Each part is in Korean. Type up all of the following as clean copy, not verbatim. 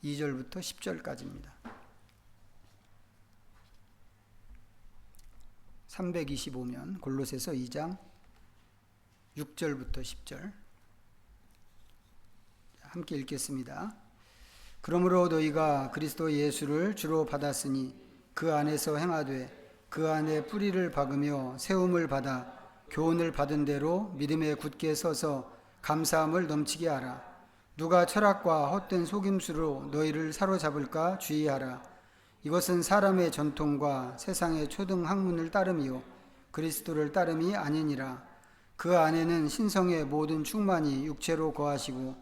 2절부터 10절까지입니다. 325면 골로새서 2장 6절부터 10절 함께 읽겠습니다. 그러므로 너희가 그리스도 예수를 주로 받았으니 그 안에서 행하되 그 안에 뿌리를 박으며 세움을 받아 교훈을 받은 대로 믿음에 굳게 서서 감사함을 넘치게 하라. 누가 철학과 헛된 속임수로 너희를 사로잡을까 주의하라. 이것은 사람의 전통과 세상의 초등 학문을 따름이요 그리스도를 따름이 아니니라. 그 안에는 신성의 모든 충만이 육체로 거하시고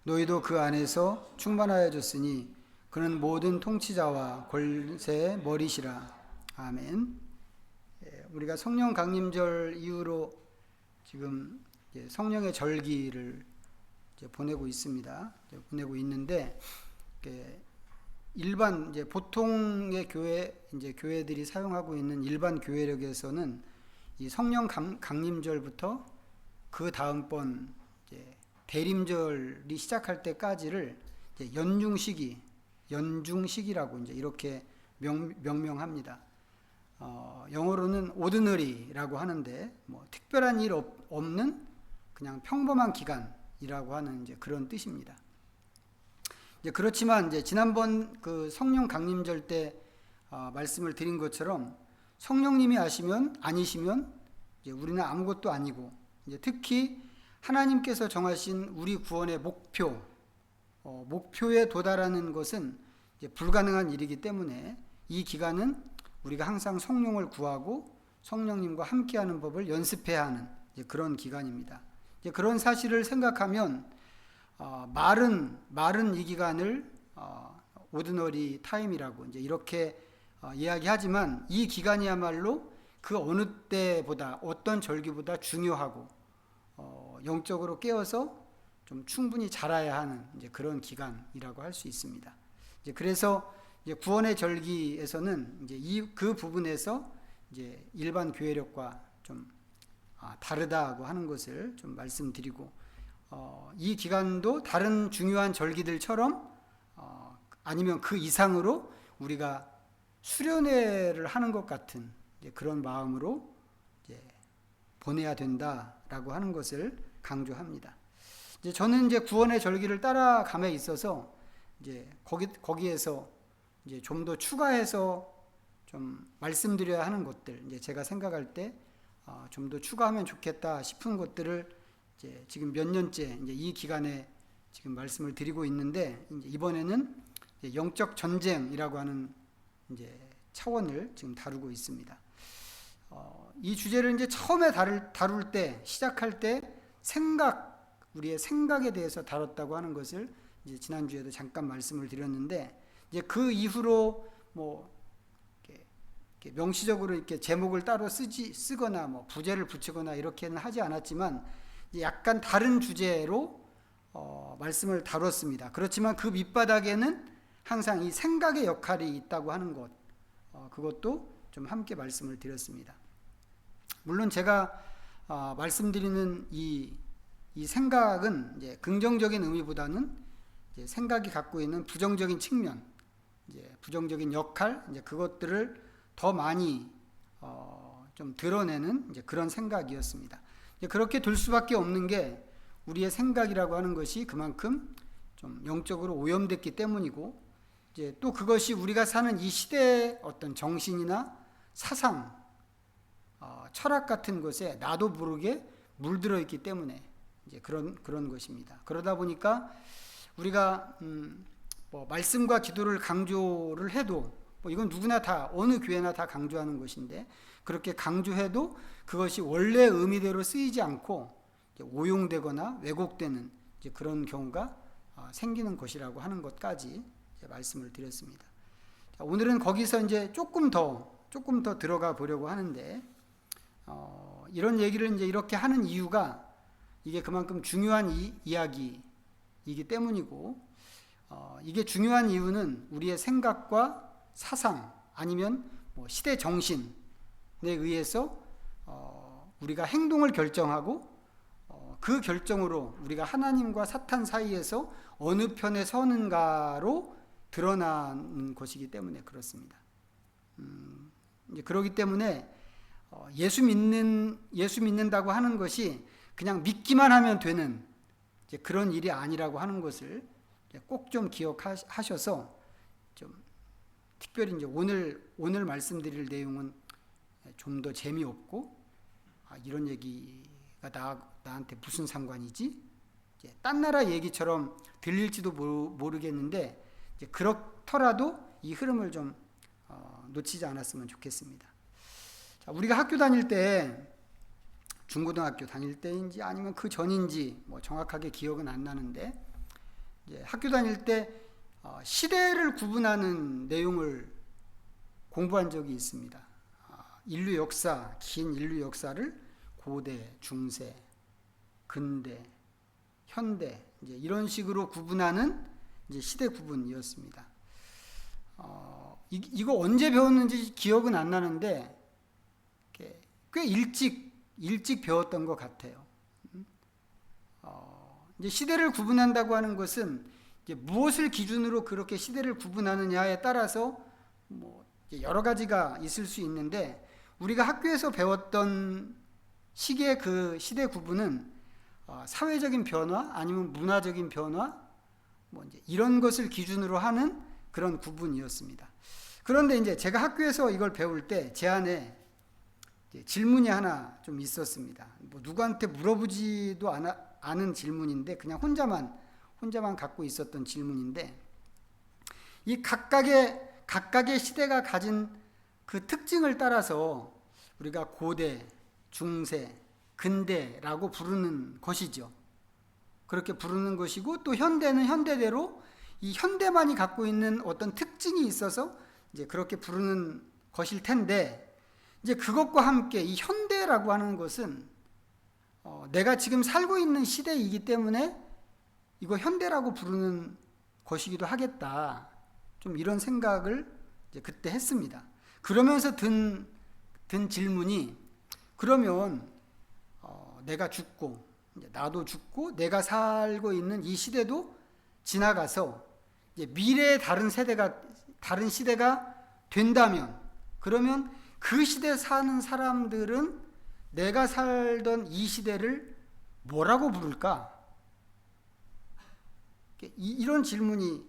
너희도 그 안에서 충만하여졌으니 그는 모든 통치자와 권세의 머리시라. 아멘. 우리가 성령 강림절 이후로 지금 성령의 절기를 보내고 있습니다. 보내고 있는데 일반 보통의 교회들이 사용하고 있는 일반 교회력에서는 이 성령 강림절부터 그 다음번 대림절이 시작할 때까지를 연중시기라고 이렇게 명명합니다. 영어로는 오드너리라고 하는데 특별한 일 없는 그냥 평범한 기간이라고 하는 그런 뜻입니다. 그렇지만 지난번 그 성령 강림절 때 말씀을 드린 것처럼 성령님이 아니시면 우리는 아무것도 아니고 특히 하나님께서 정하신 우리 구원의 목표에 도달하는 것은 불가능한 일이기 때문에 이 기간은 우리가 항상 성령을 구하고 성령님과 함께하는 법을 연습해야 하는 그런 기간입니다. 그런 사실을 생각하면 말은 이 기간을 오드너리 타임이라고 이렇게 이야기하지만 이 기간이야말로 그 어느 때보다 어떤 절기보다 중요하고 영적으로 깨어서 좀 충분히 자라야 하는 그런 기간이라고 할 수 있습니다. 그래서 구원의 절기에서는 그 부분에서 일반 교회력과 좀 다르다고 하는 것을 좀 말씀드리고 이 기간도 다른 중요한 절기들처럼 아니면 그 이상으로 우리가 수련회를 하는 것 같은 그런 마음으로 보내야 된다라고 하는 것을 강조합니다. 저는 구원의 절기를 따라감에 있어서 거기에서 좀 더 추가해서 좀 말씀드려야 하는 것들, 제가 생각할 때 좀 더 추가하면 좋겠다 싶은 것들을 지금 몇 년째 이 기간에 지금 말씀을 드리고 있는데 이번에는 영적 전쟁이라고 하는 차원을 지금 다루고 있습니다. 이 주제를 처음에 다룰 때 시작할 때 우리의 생각에 대해서 다뤘다고 하는 것을 지난주에도 잠깐 말씀을 드렸는데 그 이후로 이렇게 명시적으로 이렇게 제목을 따로 쓰거나 부제를 붙이거나 이렇게는 하지 않았지만 약간 다른 주제로 말씀을 다뤘습니다. 그렇지만 그 밑바닥에는 항상 이 생각의 역할이 있다고 하는 것, 그것도 좀 함께 말씀을 드렸습니다. 물론 제가 말씀드리는 이 생각은 긍정적인 의미보다는 생각이 갖고 있는 부정적인 측면, 부정적인 역할, 그것들을 더 많이 좀 드러내는 그런 생각이었습니다. 그렇게 될 수밖에 없는 게 우리의 생각이라고 하는 것이 그만큼 좀 영적으로 오염됐기 때문이고 또 그것이 우리가 사는 이 시대의 어떤 정신이나 사상, 철학 같은 것에 나도 모르게 물들어 있기 때문에 그런 것입니다. 그러다 보니까 우리가 말씀과 기도를 강조를 해도 이건 누구나 다 어느 교회나 다 강조하는 것인데 그렇게 강조해도 그것이 원래 의미대로 쓰이지 않고 오용되거나 왜곡되는 그런 경우가 생기는 것이라고 하는 것까지 말씀을 드렸습니다. 오늘은 거기서 조금 더 들어가 보려고 하는데 이런 얘기를 이렇게 하는 이유가 이게 그만큼 중요한 이야기이기 때문이고 이게 중요한 이유는 우리의 생각과 사상 아니면 시대 정신에 의해서 우리가 행동을 결정하고 그 결정으로 우리가 하나님과 사탄 사이에서 어느 편에 서는가로 드러나는 것이기 때문에 그렇습니다. 이제 그러기 때문에 예수 믿는다고 하는 것이 그냥 믿기만 하면 되는 이제 그런 일이 아니라고 하는 것을 꼭 좀 기억하셔서 좀 특별히 이제 오늘 말씀드릴 내용은 좀 더 재미없고 이런 얘기가 나한테 무슨 상관이지? 딴 나라 얘기처럼 들릴지도 모르겠는데 이제 그렇더라도 이 흐름을 좀 놓치지 않았으면 좋겠습니다. 자, 우리가 학교 다닐 때 중고등학교 다닐 때인지 아니면 그 전인지 뭐 정확하게 기억은 안 나는데 이제 학교 다닐 때 시대를 구분하는 내용을 공부한 적이 있습니다. 인류 역사, 긴 인류 역사를 고대, 중세, 근대, 현대 이제 이런 식으로 구분하는 이제 시대 구분이었습니다. 이거 언제 배웠는지 기억은 안 나는데 꽤 일찍 배웠던 것 같아요. 이제 시대를 구분한다고 하는 것은 이제 무엇을 기준으로 그렇게 시대를 구분하느냐에 따라서 뭐 여러 가지가 있을 수 있는데 우리가 학교에서 배웠던 시기의 그 시대 구분은 사회적인 변화 아니면 문화적인 변화 뭐 이제 이런 것을 기준으로 하는 그런 구분이었습니다. 그런데 이제 제가 학교에서 이걸 배울 때 제 안에 질문이 하나 좀 있었습니다. 뭐 누구한테 물어보지도 않은 질문인데 그냥 혼자만 갖고 있었던 질문인데 이 각각의 시대가 가진 그 특징을 따라서 우리가 고대, 중세, 근대라고 부르는 것이죠. 그렇게 부르는 것이고 또 현대는 현대대로 이 현대만이 갖고 있는 어떤 특징이 있어서 이제 그렇게 부르는 것일 텐데 이제 그것과 함께 이 현대라고 하는 것은 내가 지금 살고 있는 시대이기 때문에 이거 현대라고 부르는 것이기도 하겠다. 좀 이런 생각을 이제 그때 했습니다. 그러면서 든 질문이 그러면 내가 죽고 이제 나도 죽고 내가 살고 있는 이 시대도 지나가서 이제 미래의 다른 시대가 된다면 그러면 그 시대에 사는 사람들은 내가 살던 이 시대를 뭐라고 부를까? 이런 질문이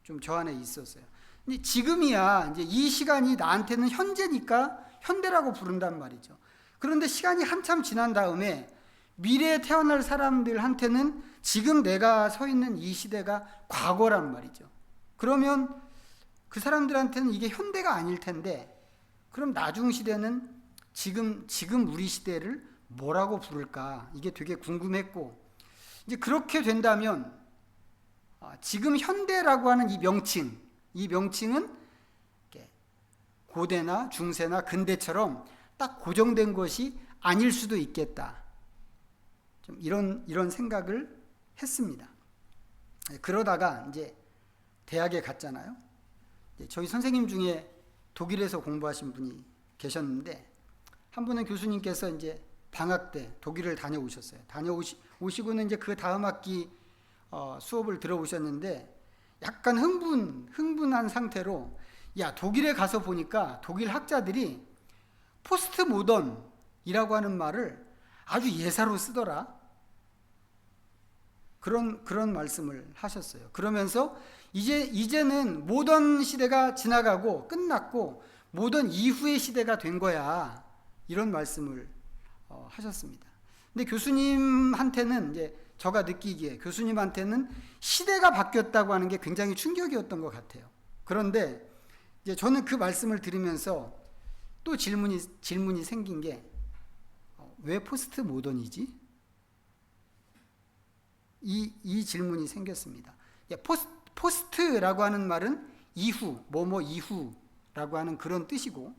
좀 저 안에 있었어요. 근데 지금이야 이제 이 시간이 나한테는 현재니까 현대라고 부른단 말이죠. 그런데 시간이 한참 지난 다음에 미래에 태어날 사람들한테는 지금 내가 서 있는 이 시대가 과거란 말이죠. 그러면 그 사람들한테는 이게 현대가 아닐 텐데 그럼 나중 시대는 지금 우리 시대를 뭐라고 부를까? 이게 되게 궁금했고 이제 그렇게 된다면 지금 현대라고 하는 이 명칭은 고대나 중세나 근대처럼 딱 고정된 것이 아닐 수도 있겠다. 좀 이런 생각을 했습니다. 그러다가 이제 대학에 갔잖아요. 저희 선생님 중에 독일에서 공부하신 분이 계셨는데 한 분은 교수님께서 이제 방학 때 독일을 다녀오셨어요. 다녀오시고는 이제 그 다음 학기 수업을 들어오셨는데 약간 흥분한 상태로 야 독일에 가서 보니까 독일 학자들이 포스트 모던이라고 하는 말을 아주 예사로 쓰더라. 그런 말씀을 하셨어요. 그러면서 이제는 모던 시대가 지나가고 끝났고 모던 이후의 시대가 된 거야. 이런 말씀을 하셨습니다. 근데 교수님한테는 이제 제가 느끼기에 교수님한테는 시대가 바뀌었다고 하는 게 굉장히 충격이었던 것 같아요. 그런데 이제 저는 그 말씀을 들으면서 또 질문이 생긴 게 왜 포스트 모던이지? 이 질문이 생겼습니다. 포스트라고 하는 말은 이후, 뭐뭐 이후라고 하는 그런 뜻이고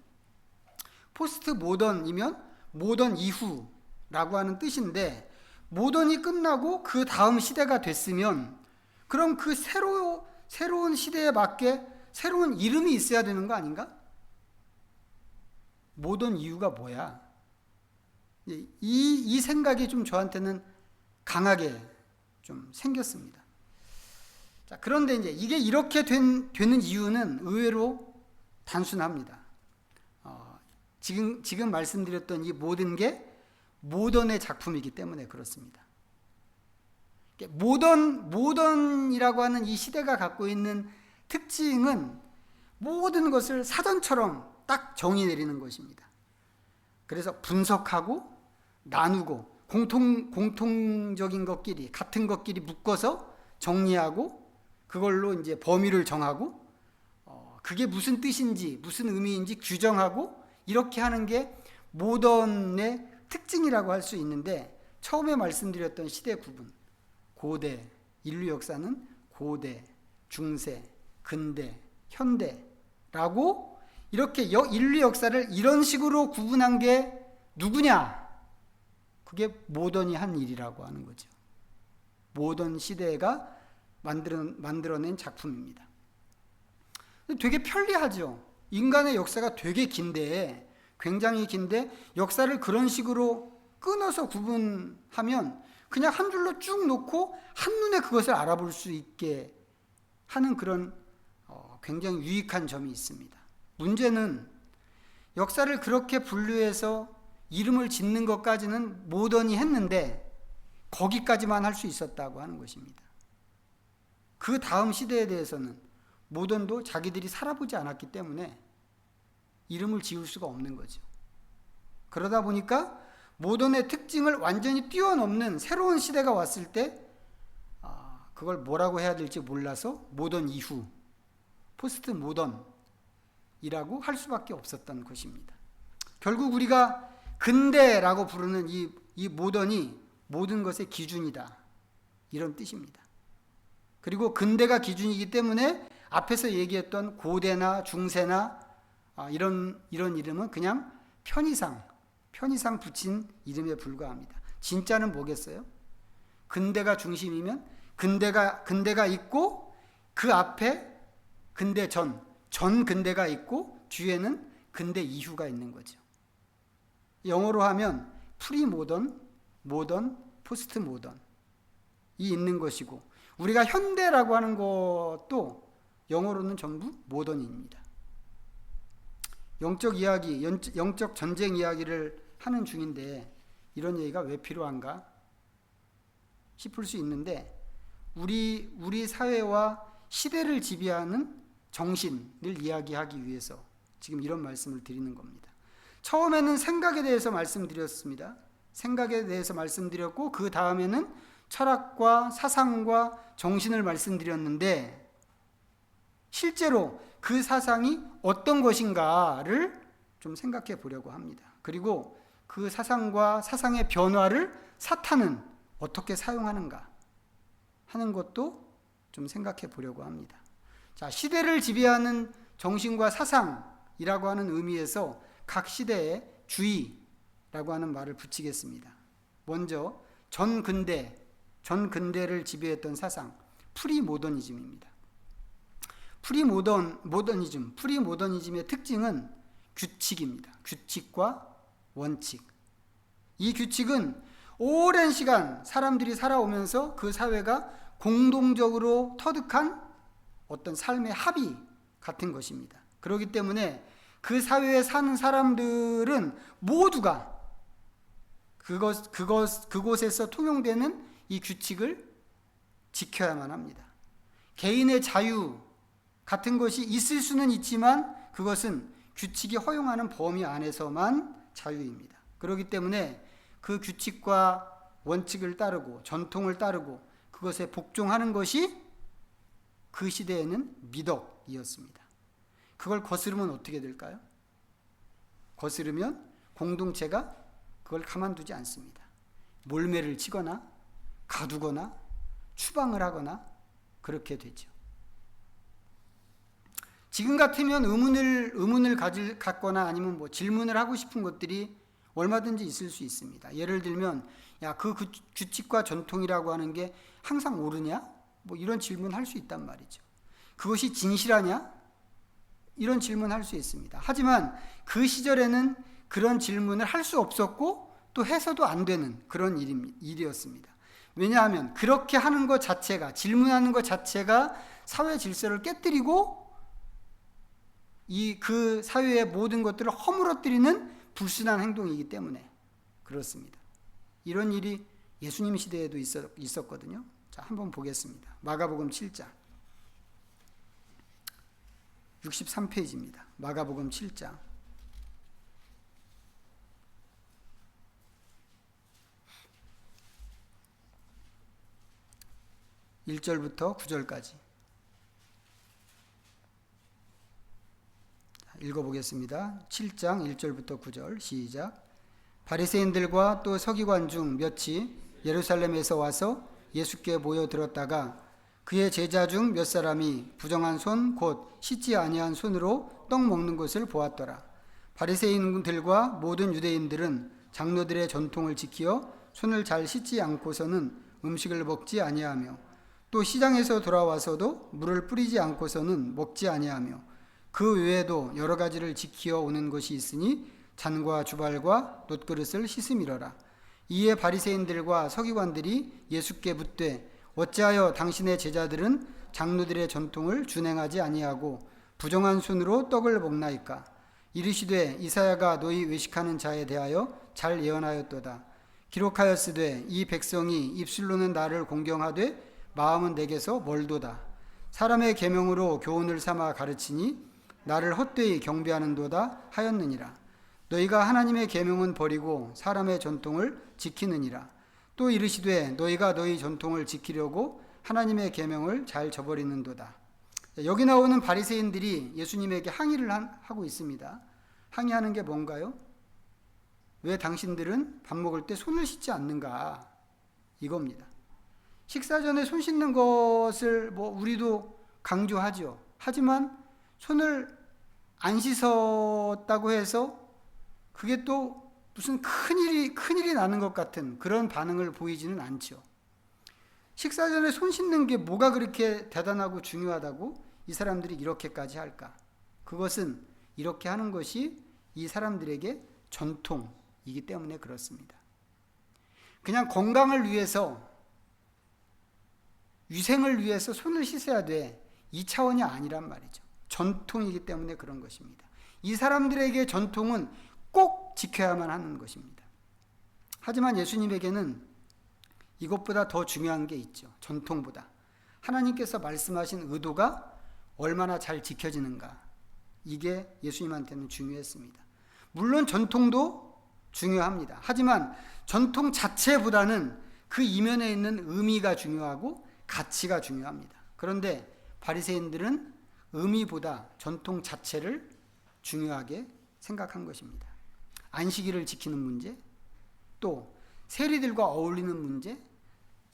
포스트 모던이면 모던 이후라고 하는 뜻인데 모던이 끝나고 그 다음 시대가 됐으면 그럼 그 새로운 시대에 맞게 새로운 이름이 있어야 되는 거 아닌가? 모던 이유가 뭐야? 이 생각이 좀 저한테는 강하게 좀 생겼습니다. 자, 그런데 이제 이게 이렇게 되는 이유는 의외로 단순합니다. 지금 말씀드렸던 이 모든 게 모던의 작품이기 때문에 그렇습니다. 모던이라고 하는 이 시대가 갖고 있는 특징은 모든 것을 사전처럼 딱 정의 내리는 것입니다. 그래서 분석하고 나누고 공통적인 것끼리 같은 것끼리 묶어서 정리하고 그걸로 이제 범위를 정하고 그게 무슨 뜻인지 무슨 의미인지 규정하고 이렇게 하는 게 모던의 특징이라고 할 수 있는데, 처음에 말씀드렸던 시대 구분, 고대, 인류 역사는 고대, 중세, 근대, 현대라고 이렇게 인류 역사를 이런 식으로 구분한 게 누구냐? 그게 모던이 한 일이라고 하는 거죠. 모던 시대가 만들어낸 작품입니다. 되게 편리하죠. 인간의 역사가 되게 긴데, 굉장히 긴데 역사를 그런 식으로 끊어서 구분하면 그냥 한 줄로 쭉 놓고 한눈에 그것을 알아볼 수 있게 하는 그런 굉장히 유익한 점이 있습니다. 문제는 역사를 그렇게 분류해서 이름을 짓는 것까지는 모던이 했는데 거기까지만 할 수 있었다고 하는 것입니다. 그 다음 시대에 대해서는 모던도 자기들이 살아보지 않았기 때문에 이름을 지을 수가 없는 거죠. 그러다 보니까 모던의 특징을 완전히 뛰어넘는 새로운 시대가 왔을 때 그걸 뭐라고 해야 될지 몰라서 모던 이후, 포스트 모던이라고 할 수밖에 없었던 것입니다. 결국 우리가 근대라고 부르는 이 모던이 모든 것의 기준이다, 이런 뜻입니다. 그리고 근대가 기준이기 때문에 앞에서 얘기했던 고대나 중세나 이런 이름은 그냥 편의상 붙인 이름에 불과합니다. 진짜는 뭐겠어요? 근대가 중심이면 근대가 있고 그 앞에 근대 전 근대가 있고 뒤에는 근대 이후가 있는 거죠. 영어로 하면 프리 모던, 모던, 포스트 모던이 있는 것이고, 우리가 현대라고 하는 것도 영어로는 전부 모던입니다. 영적 이야기, 영적 전쟁 이야기를 하는 중인데 이런 얘기가 왜 필요한가 싶을 수 있는데, 우리 사회와 시대를 지배하는 정신을 이야기하기 위해서 지금 이런 말씀을 드리는 겁니다. 처음에는 생각에 대해서 말씀드렸습니다. 생각에 대해서 말씀드렸고, 그 다음에는 철학과 사상과 정신을 말씀드렸는데, 실제로 그 사상이 어떤 것인가를 좀 생각해 보려고 합니다. 그리고 그 사상과 사상의 변화를 사탄은 어떻게 사용하는가 하는 것도 좀 생각해 보려고 합니다. 자, 시대를 지배하는 정신과 사상이라고 하는 의미에서 각 시대의 주의라고 하는 말을 붙이겠습니다. 먼저 전 근대를 지배했던 사상, 프리모더니즘입니다. 프리모더니즘의 특징은 규칙입니다. 규칙과 원칙. 이 규칙은 오랜 시간 사람들이 살아오면서 그 사회가 공동적으로 터득한 어떤 삶의 합의 같은 것입니다. 그렇기 때문에 그 사회에 사는 사람들은 모두가 그곳에서 통용되는 이 규칙을 지켜야만 합니다. 개인의 자유 같은 것이 있을 수는 있지만 그것은 규칙이 허용하는 범위 안에서만 자유입니다. 그렇기 때문에 그 규칙과 원칙을 따르고 전통을 따르고 그것에 복종하는 것이 그 시대에는 미덕이었습니다. 그걸 거스르면 어떻게 될까요? 거스르면 공동체가 그걸 가만두지 않습니다. 몰매를 치거나 가두거나 추방을 하거나 그렇게 되죠. 지금 같으면 의문을 갖거나 아니면 질문을 하고 싶은 것들이 얼마든지 있을 수 있습니다. 예를 들면, 그 규칙과 전통이라고 하는 게 항상 옳으냐? 이런 질문할 수 있단 말이죠. 그것이 진실하냐? 이런 질문할 수 있습니다. 하지만 그 시절에는 그런 질문을 할 수 없었고 또 해서도 안 되는 그런 일이었습니다. 왜냐하면 그렇게 하는 것 자체가, 질문하는 것 자체가 사회 질서를 깨뜨리고 그 사회의 모든 것들을 허물어뜨리는 불순한 행동이기 때문에 그렇습니다. 이런 일이 예수님 시대에도 있었거든요. 자, 한번 보겠습니다. 마가복음 7장 63페이지입니다. 마가복음 7장 1절부터 9절까지 읽어보겠습니다. 7장 1절부터 9절 시작. 바리새인들과 또 서기관 중 몇이 예루살렘에서 와서 예수께 모여들었다가 그의 제자 중 몇 사람이 부정한 손 곧 씻지 아니한 손으로 떡 먹는 것을 보았더라. 바리새인들과 모든 유대인들은 장로들의 전통을 지키어 손을 잘 씻지 않고서는 음식을 먹지 아니하며 또 시장에서 돌아와서도 물을 뿌리지 않고서는 먹지 아니하며 그 외에도 여러 가지를 지키어 오는 것이 있으니 잔과 주발과 놋그릇을 씻음이러라. 이에 바리새인들과 서기관들이 예수께 묻되 어찌하여 당신의 제자들은 장로들의 전통을 준행하지 아니하고 부정한 손으로 떡을 먹나이까? 이르시되 이사야가 너희 외식하는 자에 대하여 잘 예언하였도다. 기록하였으되 이 백성이 입술로는 나를 공경하되 마음은 내게서 멀도다. 사람의 계명으로 교훈을 삼아 가르치니 나를 헛되이 경배하는도다 하였느니라. 너희가 하나님의 계명은 버리고 사람의 전통을 지키느니라. 또 이르시되 너희가 너희 전통을 지키려고 하나님의 계명을 잘 저버리는도다. 여기 나오는 바리새인들이 예수님에게 항의를 하고 있습니다. 항의하는 게 뭔가요? 왜 당신들은 밥 먹을 때 손을 씻지 않는가? 이겁니다. 식사 전에 손 씻는 것을 우리도 강조하죠. 하지만 손을 안 씻었다고 해서 그게 또 무슨 큰일이 나는 것 같은 그런 반응을 보이지는 않죠. 식사 전에 손 씻는 게 뭐가 그렇게 대단하고 중요하다고 이 사람들이 이렇게까지 할까? 그것은 이렇게 하는 것이 이 사람들에게 전통이기 때문에 그렇습니다. 그냥 건강을 위해서, 위생을 위해서 손을 씻어야 돼. 이 차원이 아니란 말이죠. 전통이기 때문에 그런 것입니다. 이 사람들에게 전통은 꼭 지켜야만 하는 것입니다. 하지만 예수님에게는 이것보다 더 중요한 게 있죠. 전통보다. 하나님께서 말씀하신 의도가 얼마나 잘 지켜지는가. 이게 예수님한테는 중요했습니다. 물론 전통도 중요합니다. 하지만 전통 자체보다는 그 이면에 있는 의미가 중요하고 가치가 중요합니다. 그런데 바리새인들은 의미보다 전통 자체를 중요하게 생각한 것입니다. 안식일을 지키는 문제, 또 세리들과 어울리는 문제,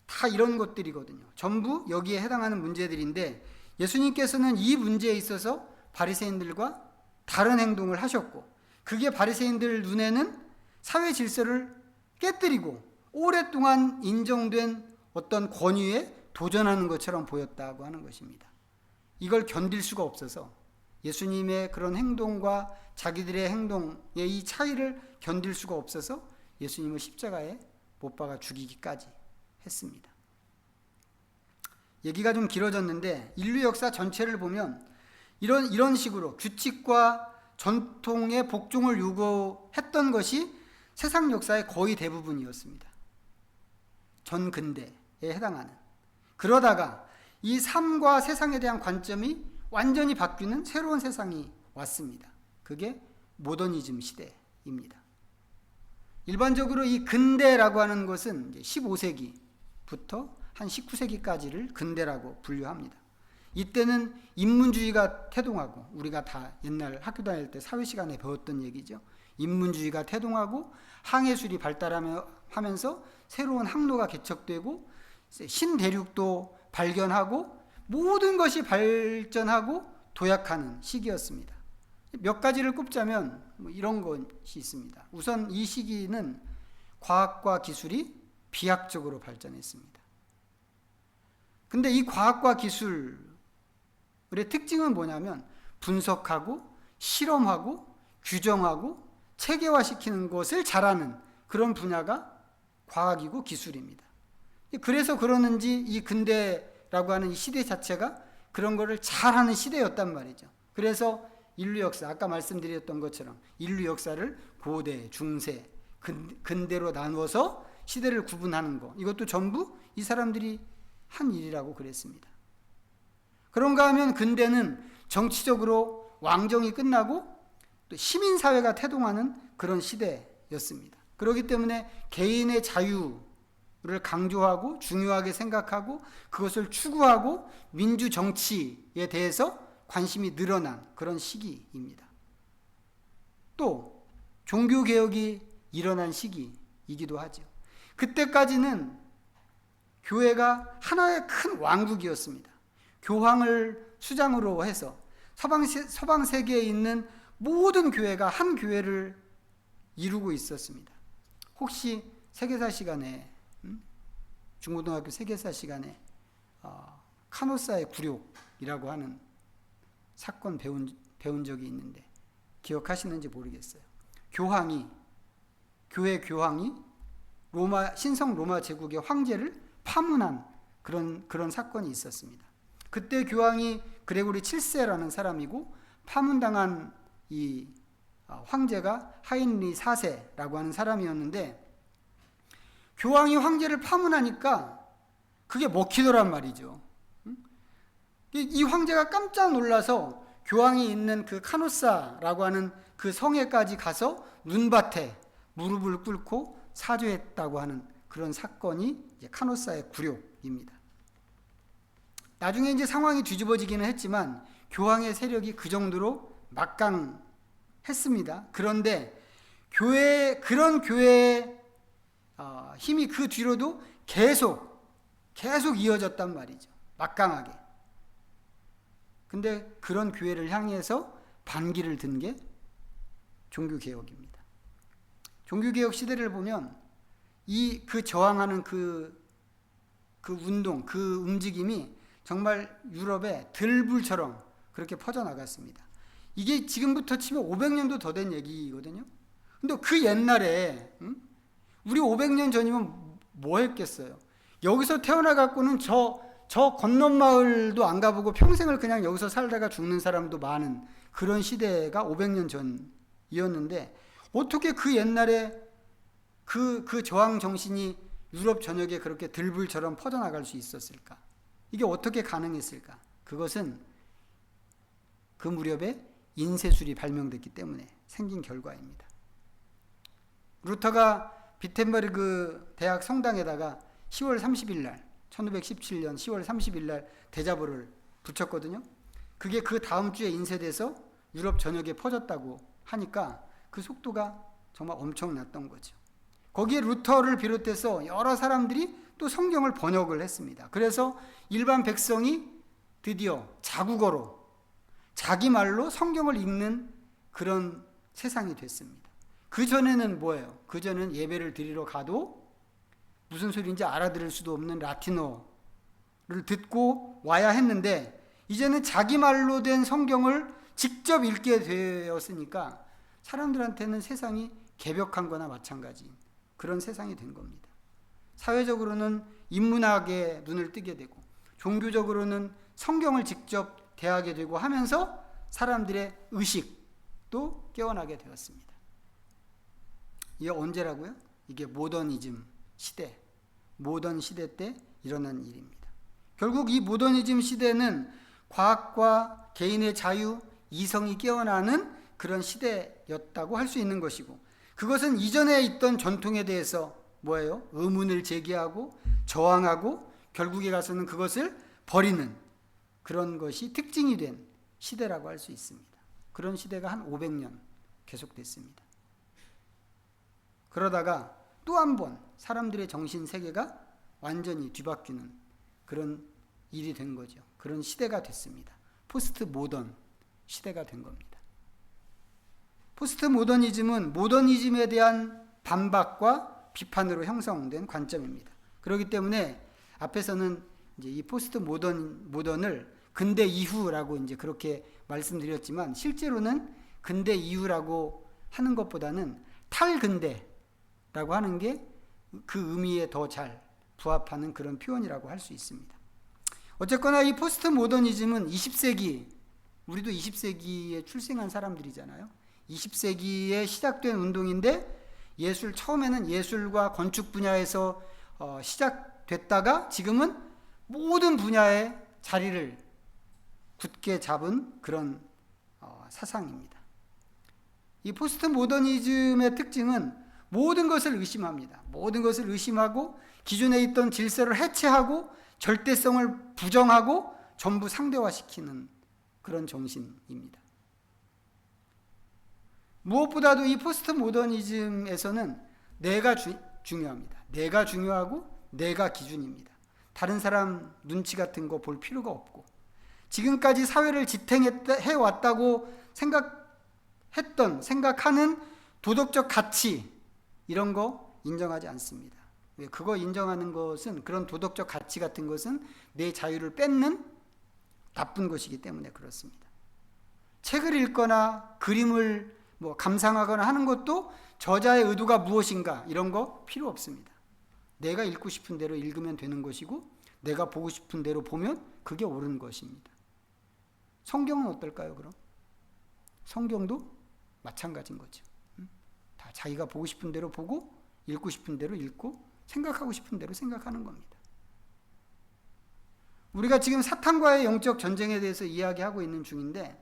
다 이런 것들이거든요. 전부 여기에 해당하는 문제들인데 예수님께서는 이 문제에 있어서 바리새인들과 다른 행동을 하셨고, 그게 바리새인들 눈에는 사회 질서를 깨뜨리고 오랫동안 인정된 어떤 권위에 도전하는 것처럼 보였다고 하는 것입니다. 이걸 견딜 수가 없어서 예수님의 그런 행동과 자기들의 행동의 이 차이를 견딜 수가 없어서 예수님을 십자가에 못 박아 죽이기까지 했습니다. 얘기가 좀 길어졌는데 인류 역사 전체를 보면 이런 식으로 규칙과 전통의 복종을 요구했던 것이 세상 역사의 거의 대부분이었습니다. 전 근대에 해당하는. 그러다가 이 삶과 세상에 대한 관점이 완전히 바뀌는 새로운 세상이 왔습니다. 그게 모더니즘 시대입니다. 일반적으로 이 근대라고 하는 것은 15세기부터 한 19세기까지를 근대라고 분류합니다. 이때는 인문주의가 태동하고, 우리가 다 옛날 학교 다닐 때 사회 시간에 배웠던 얘기죠. 인문주의가 태동하고 항해술이 발달하면서 새로운 항로가 개척되고 신대륙도 발견하고 모든 것이 발전하고 도약하는 시기였습니다. 몇 가지를 꼽자면 이런 것이 있습니다. 우선 이 시기는 과학과 기술이 비약적으로 발전했습니다. 근데 이 과학과 기술의 특징은 뭐냐면 분석하고 실험하고 규정하고 체계화시키는 것을 잘하는 그런 분야가 과학이고 기술입니다. 그래서 그러는지 이 근대라고 하는 이 시대 자체가 그런 거를 잘하는 시대였단 말이죠. 그래서 인류 역사, 아까 말씀드렸던 것처럼 인류 역사를 고대, 중세, 근대로 나누어서 시대를 구분하는 거, 이것도 전부 이 사람들이 한 일이라고 그랬습니다. 그런가 하면 근대는 정치적으로 왕정이 끝나고 또 시민사회가 태동하는 그런 시대였습니다. 그렇기 때문에 개인의 자유를 강조하고 중요하게 생각하고 그것을 추구하고 민주정치에 대해서 관심이 늘어난 그런 시기입니다. 또 종교개혁이 일어난 시기이기도 하죠. 그때까지는 교회가 하나의 큰 왕국이었습니다. 교황을 수장으로 해서 서방 세계에 있는 모든 교회가 한 교회를 이루고 있었습니다. 혹시 세계사 시간에 중고등학교 세계사 시간에 카노사의 굴욕이라고 하는 사건 배운 적이 있는데 기억하시는지 모르겠어요. 교회 교황이 신성 로마 제국의 황제를 파문한 그런 사건이 있었습니다. 그때 교황이 그레고리 7세라는 사람이고 파문당한 이 황제가 하인리 4세라고 하는 사람이었는데 교황이 황제를 파문하니까 그게 먹히더란 말이죠. 이 황제가 깜짝 놀라서 교황이 있는 그 카노사라고 하는 그 성에까지 가서 눈밭에 무릎을 꿇고 사죄했다고 하는 그런 사건이 이제 카노사의 굴욕입니다. 나중에 이제 상황이 뒤집어지기는 했지만 교황의 세력이 그 정도로 막강했습니다. 그런데 그런 교회의 힘이 그 뒤로도 계속 이어졌단 말이죠. 막강하게. 근데 그런 교회를 향해서 반기를 든 게 종교개혁입니다. 종교개혁 시대를 보면 그 저항하는 그 운동, 그 움직임이 정말 유럽에 들불처럼 그렇게 퍼져나갔습니다. 이게 지금부터 치면 500년도 더 된 얘기거든요. 근데 그 옛날에 우리 500년 전이면 뭐 했겠어요? 여기서 태어나갖고는 저 건넌 마을도 안 가보고 평생을 그냥 여기서 살다가 죽는 사람도 많은 그런 시대가 500년 전이었는데 어떻게 그 옛날에 그 저항 정신이 유럽 전역에 그렇게 들불처럼 퍼져나갈 수 있었을까? 이게 어떻게 가능했을까? 그것은 그 무렵에 인쇄술이 발명됐기 때문에 생긴 결과입니다. 루터가 비텐버그 대학 성당에다가 10월 30일 날 1517년 10월 30일 날 대자보를 붙였거든요. 그게 그 다음 주에 인쇄돼서 유럽 전역에 퍼졌다고 하니까 그 속도가 정말 엄청났던 거죠. 거기에 루터를 비롯해서 여러 사람들이 또 성경을 번역을 했습니다. 그래서 일반 백성이 드디어 자국어로 자기 말로 성경을 읽는 그런 세상이 됐습니다. 그 전에는 뭐예요? 그 전에는 예배를 드리러 가도 무슨 소리인지 알아들을 수도 없는 라틴어를 듣고 와야 했는데 이제는 자기 말로 된 성경을 직접 읽게 되었으니까 사람들한테는 세상이 개벽한 거나 마찬가지인 그런 세상이 된 겁니다. 사회적으로는 인문학에 눈을 뜨게 되고 종교적으로는 성경을 직접 대하게 되고 하면서 사람들의 의식도 깨어나게 되었습니다. 이게 언제라고요? 이게 모더니즘 시대, 모던 시대 때 일어난 일입니다. 결국 이 모더니즘 시대는 과학과 개인의 자유, 이성이 깨어나는 그런 시대였다고 할 수 있는 것이고 그것은 이전에 있던 전통에 대해서 뭐예요? 의문을 제기하고 저항하고 결국에 가서는 그것을 버리는 그런 것이 특징이 된 시대라고 할 수 있습니다. 그런 시대가 한 500년 계속됐습니다. 그러다가 또 한 번 사람들의 정신 세계가 완전히 뒤바뀌는 그런 일이 된 거죠. 그런 시대가 됐습니다. 포스트 모던 시대가 된 겁니다. 포스트 모더니즘은 모더니즘에 대한 반박과 비판으로 형성된 관점입니다. 그렇기 때문에 앞에서는 이제 이 포스트 모던을 근대 이후라고 이제 그렇게 말씀드렸지만 실제로는 근대 이후라고 하는 것보다는 탈근대라고 하는 게 그 의미에 더 잘 부합하는 그런 표현이라고 할 수 있습니다. 어쨌거나 이 포스트 모더니즘은 20세기, 우리도 20세기에 출생한 사람들이잖아요. 20세기에 시작된 운동인데 처음에는 예술과 건축 분야에서 시작됐다가 지금은 모든 분야에 자리를 굳게 잡은 그런 사상입니다. 이 포스트 모더니즘의 특징은 모든 것을 의심합니다. 모든 것을 의심하고 기존에 있던 질서를 해체하고 절대성을 부정하고 전부 상대화시키는 그런 정신입니다. 무엇보다도 이 포스트 모더니즘에서는 내가 중요합니다. 내가 중요하고 내가 기준입니다. 다른 사람 눈치 같은 거 볼 필요가 없고 지금까지 사회를 지탱해왔다고 생각하는 도덕적 가치 이런 거 인정하지 않습니다. 그거 인정하는 것은 그런 도덕적 가치 같은 것은 내 자유를 뺏는 나쁜 것이기 때문에 그렇습니다. 책을 읽거나 그림을 감상하거나 하는 것도 저자의 의도가 무엇인가 이런 거 필요 없습니다. 내가 읽고 싶은 대로 읽으면 되는 것이고 내가 보고 싶은 대로 보면 그게 옳은 것입니다. 성경은 어떨까요, 그럼? 성경도 마찬가지인 거죠. 다 자기가 보고 싶은 대로 보고 읽고 싶은 대로 읽고 생각하고 싶은 대로 생각하는 겁니다. 우리가 지금 사탄과의 영적 전쟁에 대해서 이야기하고 있는 중인데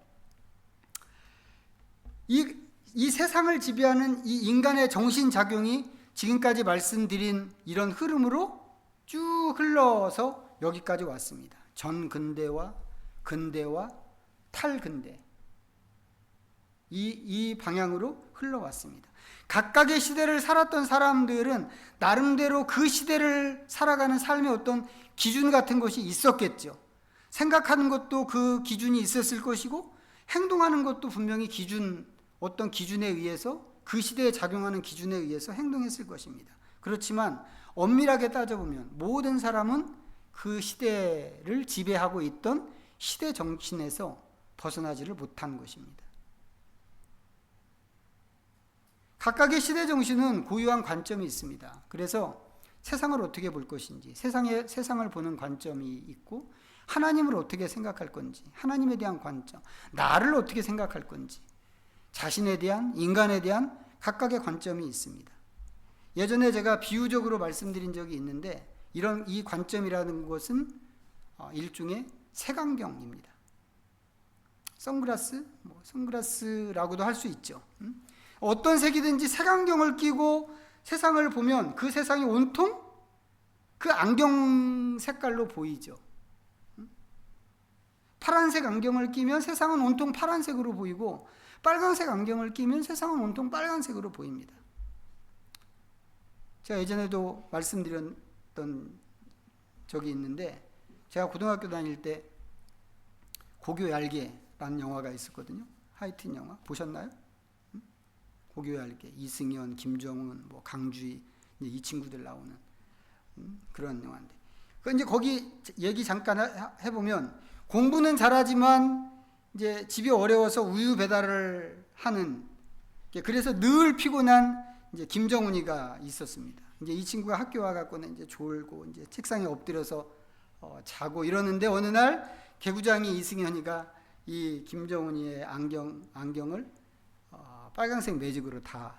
이 세상을 지배하는 이 인간의 정신작용이 지금까지 말씀드린 이런 흐름으로 쭉 흘러서 여기까지 왔습니다. 전근대와 근대와 탈근대 이 방향으로 흘러왔습니다. 각각의 시대를 살았던 사람들은 나름대로 그 시대를 살아가는 삶의 어떤 기준 같은 것이 있었겠죠. 생각하는 것도 그 기준이 있었을 것이고 행동하는 것도 분명히 어떤 기준에 의해서 그 시대에 작용하는 기준에 의해서 행동했을 것입니다. 그렇지만 엄밀하게 따져보면 모든 사람은 그 시대를 지배하고 있던 시대 정신에서 벗어나지를 못한 것입니다. 각각의 시대 정신은 고유한 관점이 있습니다. 그래서 세상을 어떻게 볼 것인지, 세상을 보는 관점이 있고, 하나님을 어떻게 생각할 건지, 하나님에 대한 관점, 나를 어떻게 생각할 건지, 자신에 대한, 인간에 대한 각각의 관점이 있습니다. 예전에 제가 비유적으로 말씀드린 적이 있는데, 이 관점이라는 것은 일종의 색안경입니다. 선글라스라고도 할 수 있죠. 어떤 색이든지 색안경을 끼고 세상을 보면 그 세상이 온통 그 안경 색깔로 보이죠. 파란색 안경을 끼면 세상은 온통 파란색으로 보이고 빨간색 안경을 끼면 세상은 온통 빨간색으로 보입니다. 제가 예전에도 말씀드렸던 적이 있는데 제가 고등학교 다닐 때 고교 얄개라는 영화가 있었거든요. 하이틴 영화 보셨나요? 고교 얄개, 이승연, 김정은, 강주희 이 친구들 나오는 그런 영화인데, 이제 거기 얘기 잠깐 해보면 공부는 잘하지만 이제 집이 어려워서 우유 배달을 하는, 그래서 늘 피곤한 이제 김정은이가 있었습니다. 이제 이 친구가 학교 와갖고는 이제 졸고 이제 책상에 엎드려서 자고 이러는데 어느 날 개구장이 이승연이가 이 김정은이의 안경을 빨간색 매직으로 다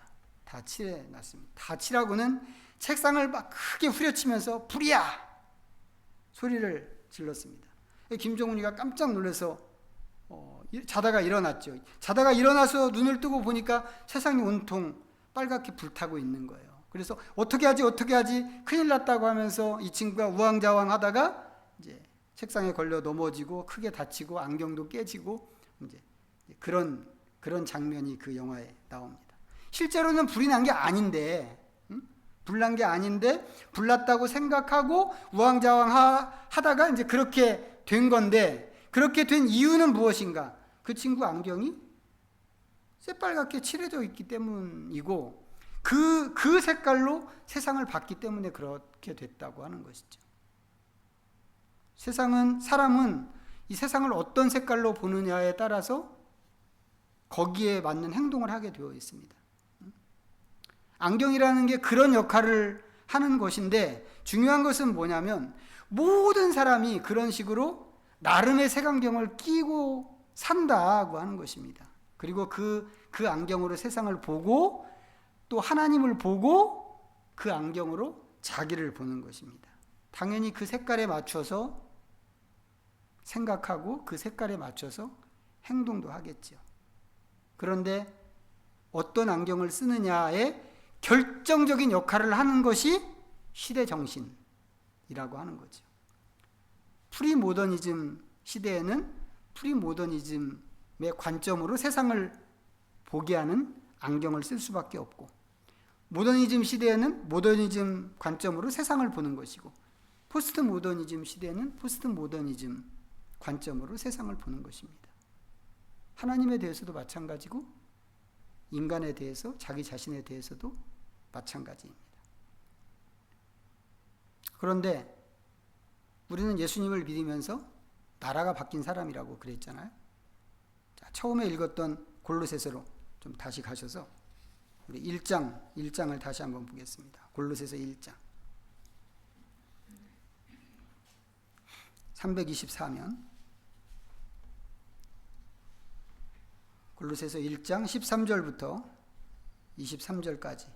칠해놨습니다. 다 칠하고는 책상을 막 크게 후려치면서 불이야! 소리를 질렀습니다. 김정은이가 깜짝 놀라서 자다가 일어났죠. 자다가 일어나서 눈을 뜨고 보니까 세상이 온통 빨갛게 불타고 있는 거예요. 그래서 어떻게 하지 큰일 났다고 하면서 이 친구가 우왕좌왕 하다가 이제 책상에 걸려 넘어지고 크게 다치고 안경도 깨지고 이제 그런 장면이 그 영화에 나옵니다. 실제로는 불이 난 게 아닌데, 불난 게 아닌데 불났다고 생각하고 우왕좌왕 하다가 이제 그렇게 된 건데, 그렇게 된 이유는 무엇인가? 그 친구 안경이 새빨갛게 칠해져 있기 때문이고 그 색깔로 세상을 봤기 때문에 그렇게 됐다고 하는 것이죠. 사람은 이 세상을 어떤 색깔로 보느냐에 따라서 거기에 맞는 행동을 하게 되어 있습니다. 안경이라는 게 그런 역할을 하는 것인데, 중요한 것은 뭐냐면 모든 사람이 그런 식으로 나름의 색안경을 끼고 산다고 하는 것입니다. 그리고 그 안경으로 세상을 보고 또 하나님을 보고 그 안경으로 자기를 보는 것입니다. 당연히 그 색깔에 맞춰서 생각하고 그 색깔에 맞춰서 행동도 하겠죠. 그런데 어떤 안경을 쓰느냐에 결정적인 역할을 하는 것이 시대 정신이라고 하는 거죠. 프리모더니즘 시대에는 프리모더니즘의 관점으로 세상을 보게 하는 안경을 쓸 수밖에 없고, 모더니즘 시대에는 모더니즘 관점으로 세상을 보는 것이고, 포스트 모더니즘 시대에는 포스트 모더니즘 관점으로 세상을 보는 것입니다. 하나님에 대해서도 마찬가지고 인간에 대해서, 자기 자신에 대해서도 마찬가지입니다. 그런데 우리는 예수님을 믿으면서 나라가 바뀐 사람이라고 그랬잖아요. 자, 처음에 읽었던 골로새서로 좀 다시 가셔서 우리 1장을 다시 한번 보겠습니다. 골로새서 1장 324면 골로새서 1장 13절부터 23절까지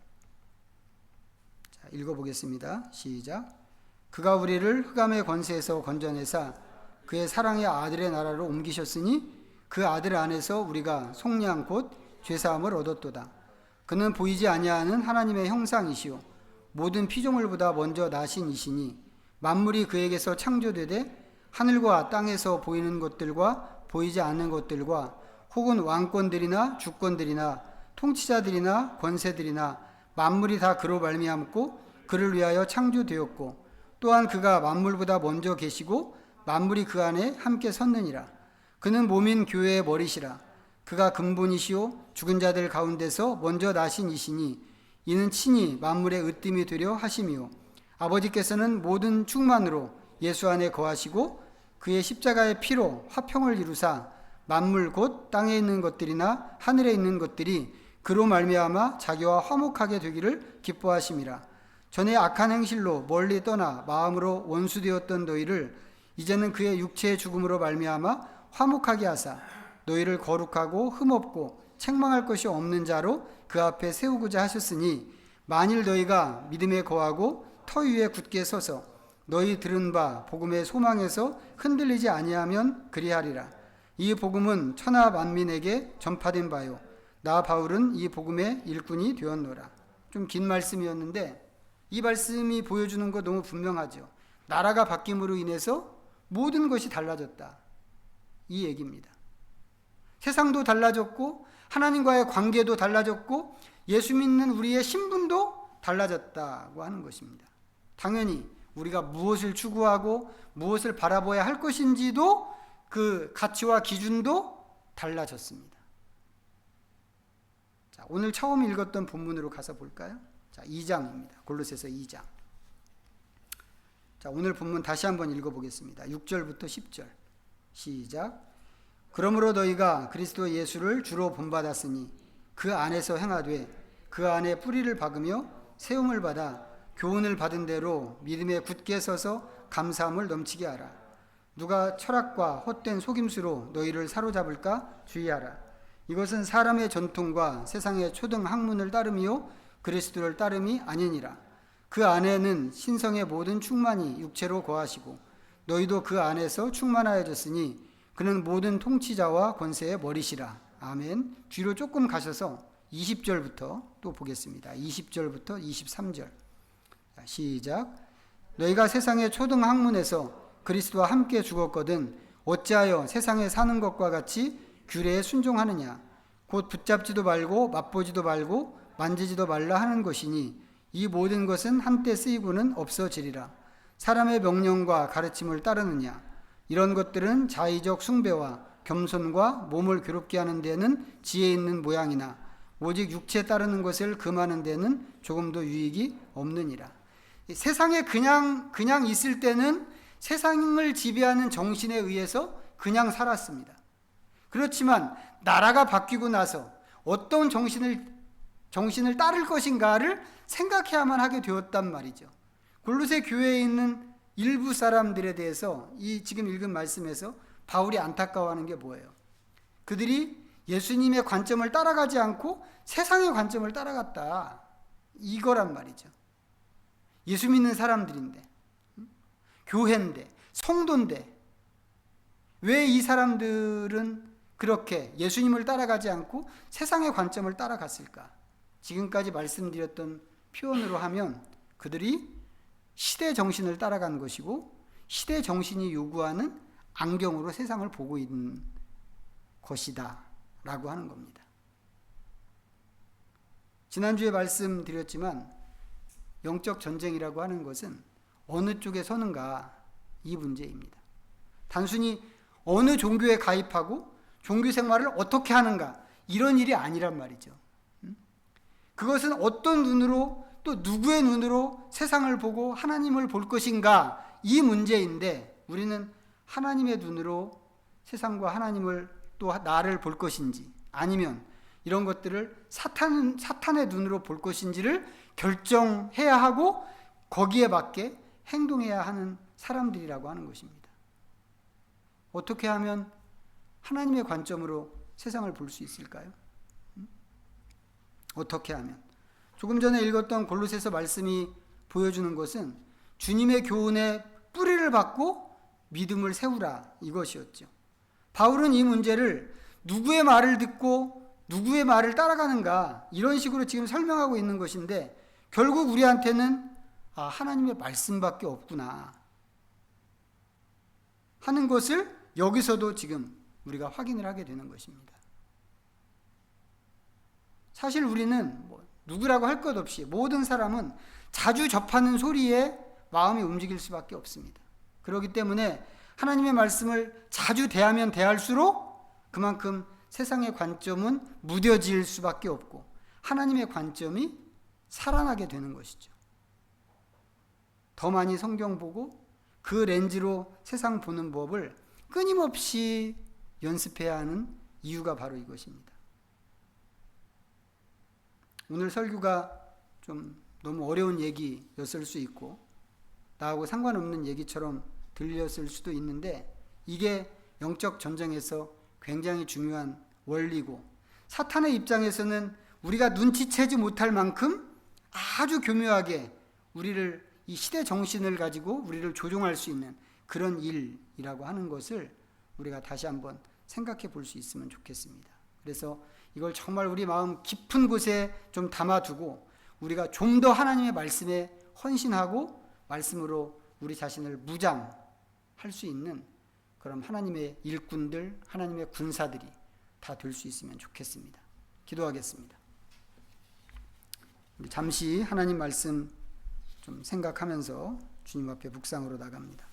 자, 읽어보겠습니다. 시작. 그가 우리를 흑암의 권세에서 건져내사 그의 사랑의 아들의 나라로 옮기셨으니 그 아들 안에서 우리가 속량 곧 죄사함을 얻었도다. 그는 보이지 아니하는 하나님의 형상이시요 모든 피조물보다 먼저 나신 이시니 만물이 그에게서 창조되되 하늘과 땅에서 보이는 것들과 보이지 않는 것들과 혹은 왕권들이나 주권들이나 통치자들이나 권세들이나 만물이 다 그로 말미암고 그를 위하여 창조되었고 또한 그가 만물보다 먼저 계시고 만물이 그 안에 함께 섰느니라. 그는 몸인 교회의 머리시라. 그가 근본이시요 죽은 자들 가운데서 먼저 나신 이시니 이는 친히 만물의 으뜸이 되려 하심이요 아버지께서는 모든 충만으로 예수 안에 거하시고 그의 십자가의 피로 화평을 이루사 만물 곧 땅에 있는 것들이나 하늘에 있는 것들이 그로 말미암아 자기와 화목하게 되기를 기뻐하심이라. 전에 악한 행실로 멀리 떠나 마음으로 원수되었던 너희를 이제는 그의 육체의 죽음으로 말미암아 화목하게 하사 너희를 거룩하고 흠없고 책망할 것이 없는 자로 그 앞에 세우고자 하셨으니 만일 너희가 믿음에 거하고 터 위에 굳게 서서 너희 들은 바 복음의 소망에서 흔들리지 아니하면 그리하리라. 이 복음은 천하 만민에게 전파된 바요 나 바울은 이 복음의 일꾼이 되었노라. 좀 긴 말씀이었는데 이 말씀이 보여주는 거 너무 분명하죠. 나라가 바뀜으로 인해서 모든 것이 달라졌다, 이 얘기입니다. 세상도 달라졌고 하나님과의 관계도 달라졌고 예수 믿는 우리의 신분도 달라졌다고 하는 것입니다. 당연히 우리가 무엇을 추구하고 무엇을 바라봐야 할 것인지도 그 가치와 기준도 달라졌습니다. 자, 오늘 처음 읽었던 본문으로 가서 볼까요? 자, 2장입니다. 골로새서 2장. 자, 오늘 본문 다시 한번 읽어보겠습니다. 6절부터 10절. 시작. 그러므로 너희가 그리스도 예수를 주로 본받았으니 그 안에서 행하되 그 안에 뿌리를 박으며 세움을 받아 교훈을 받은 대로 믿음에 굳게 서서 감사함을 넘치게 하라. 누가 철학과 헛된 속임수로 너희를 사로잡을까 주의하라. 이것은 사람의 전통과 세상의 초등 학문을 따름이요 그리스도를 따름이 아니니라. 그 안에는 신성의 모든 충만이 육체로 거하시고 너희도 그 안에서 충만하여졌으니 그는 모든 통치자와 권세의 머리시라. 아멘. 뒤로 조금 가셔서 20절부터 또 보겠습니다. 20절부터 23절. 시작. 너희가 세상의 초등 학문에서 그리스도와 함께 죽었거든 어찌하여 세상에 사는 것과 같이 규례에 순종하느냐. 곧 붙잡지도 말고 맛보지도 말고 만지지도 말라 하는 것이니 이 모든 것은 한때 쓰이고는 없어지리라. 사람의 명령과 가르침을 따르느냐. 이런 것들은 자의적 숭배와 겸손과 몸을 괴롭게 하는 데는 지혜 있는 모양이나 오직 육체 따르는 것을 금하는 데는 조금도 유익이 없느니라. 세상에 그냥 있을 때는 세상을 지배하는 정신에 의해서 그냥 살았습니다. 그렇지만 나라가 바뀌고 나서 어떤 정신을 정신을 따를 것인가를 생각해야만 하게 되었단 말이죠. 골로새 교회에 있는 일부 사람들에 대해서 이 지금 읽은 말씀에서 바울이 안타까워하는 게 뭐예요? 그들이 예수님의 관점을 따라가지 않고 세상의 관점을 따라갔다. 이거란 말이죠. 예수 믿는 사람들인데, 교회인데, 성도인데, 왜 이 사람들은 그렇게 예수님을 따라가지 않고 세상의 관점을 따라갔을까? 지금까지 말씀드렸던 표현으로 하면 그들이 시대 정신을 따라간 것이고 시대 정신이 요구하는 안경으로 세상을 보고 있는 것이다 라고 하는 겁니다. 지난주에 말씀드렸지만 영적 전쟁이라고 하는 것은 어느 쪽에 서는가 이 문제입니다. 단순히 어느 종교에 가입하고 종교 생활을 어떻게 하는가 이런 일이 아니란 말이죠. 그것은 어떤 눈으로 또 누구의 눈으로 세상을 보고 하나님을 볼 것인가 이 문제인데 우리는 하나님의 눈으로 세상과 하나님을 또 나를 볼 것인지 아니면 이런 것들을 사탄의 눈으로 볼 것인지를 결정해야 하고 거기에 맞게 행동해야 하는 사람들이라고 하는 것입니다. 어떻게 하면 하나님의 관점으로 세상을 볼 수 있을까요? 어떻게 하면? 조금 전에 읽었던 골로새서 말씀이 보여주는 것은 주님의 교훈에 뿌리를 받고 믿음을 세우라 이것이었죠. 바울은 이 문제를 누구의 말을 듣고 누구의 말을 따라가는가 이런 식으로 지금 설명하고 있는 것인데 결국 우리한테는 하나님의 말씀밖에 없구나 하는 것을 여기서도 지금 우리가 확인을 하게 되는 것입니다. 사실 우리는 누구라고 할 것 없이 모든 사람은 자주 접하는 소리에 마음이 움직일 수밖에 없습니다. 그렇기 때문에 하나님의 말씀을 자주 대하면 대할수록 그만큼 세상의 관점은 무뎌질 수밖에 없고 하나님의 관점이 살아나게 되는 것이죠. 더 많이 성경 보고 그 렌즈로 세상 보는 법을 끊임없이 연습해야 하는 이유가 바로 이것입니다. 오늘 설교가 좀 너무 어려운 얘기였을 수 있고 나하고 상관없는 얘기처럼 들렸을 수도 있는데 이게 영적 전쟁에서 굉장히 중요한 원리고 사탄의 입장에서는 우리가 눈치채지 못할 만큼 아주 교묘하게 우리를 이 시대 정신을 가지고 우리를 조종할 수 있는 그런 일이라고 하는 것을 우리가 다시 한번 생각해 볼 수 있으면 좋겠습니다. 그래서 이걸 정말 우리 마음 깊은 곳에 좀 담아두고 우리가 좀 더 하나님의 말씀에 헌신하고 말씀으로 우리 자신을 무장할 수 있는 그런 하나님의 일꾼들, 하나님의 군사들이 다 될 수 있으면 좋겠습니다. 기도하겠습니다. 우리 잠시 하나님 말씀 좀 생각하면서 주님 앞에 묵상으로 나갑니다.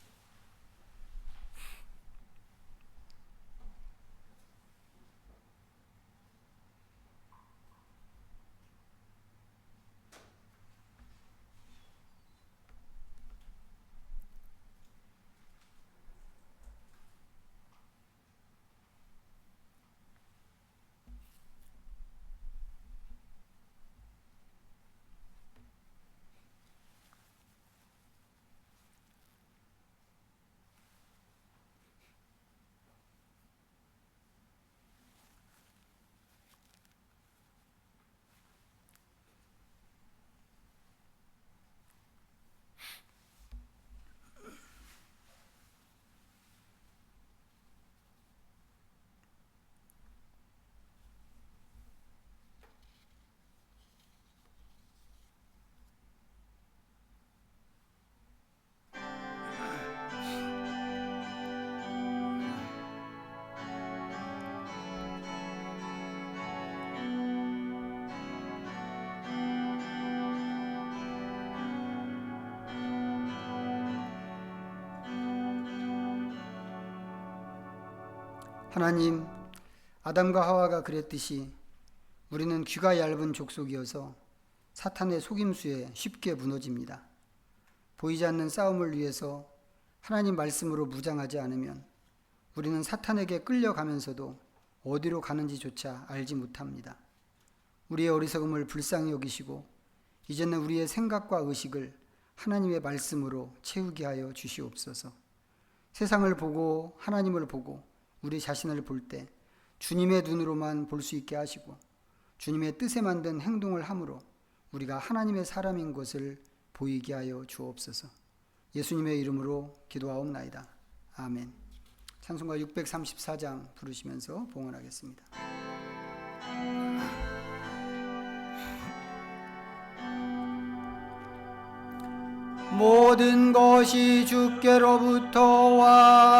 하나님, 아담과 하와가 그랬듯이 우리는 귀가 얇은 족속이어서 사탄의 속임수에 쉽게 무너집니다. 보이지 않는 싸움을 위해서 하나님 말씀으로 무장하지 않으면 우리는 사탄에게 끌려가면서도 어디로 가는지조차 알지 못합니다. 우리의 어리석음을 불쌍히 여기시고 이제는 우리의 생각과 의식을 하나님의 말씀으로 채우게 하여 주시옵소서. 세상을 보고 하나님을 보고 우리 자신을 볼 때 주님의 눈으로만 볼 수 있게 하시고 주님의 뜻에 만든 행동을 함으로 우리가 하나님의 사람인 것을 보이게 하여 주옵소서. 예수님의 이름으로 기도하옵나이다. 아멘. 찬송가 634장 부르시면서 봉헌하겠습니다. 모든 것이 주께로부터 와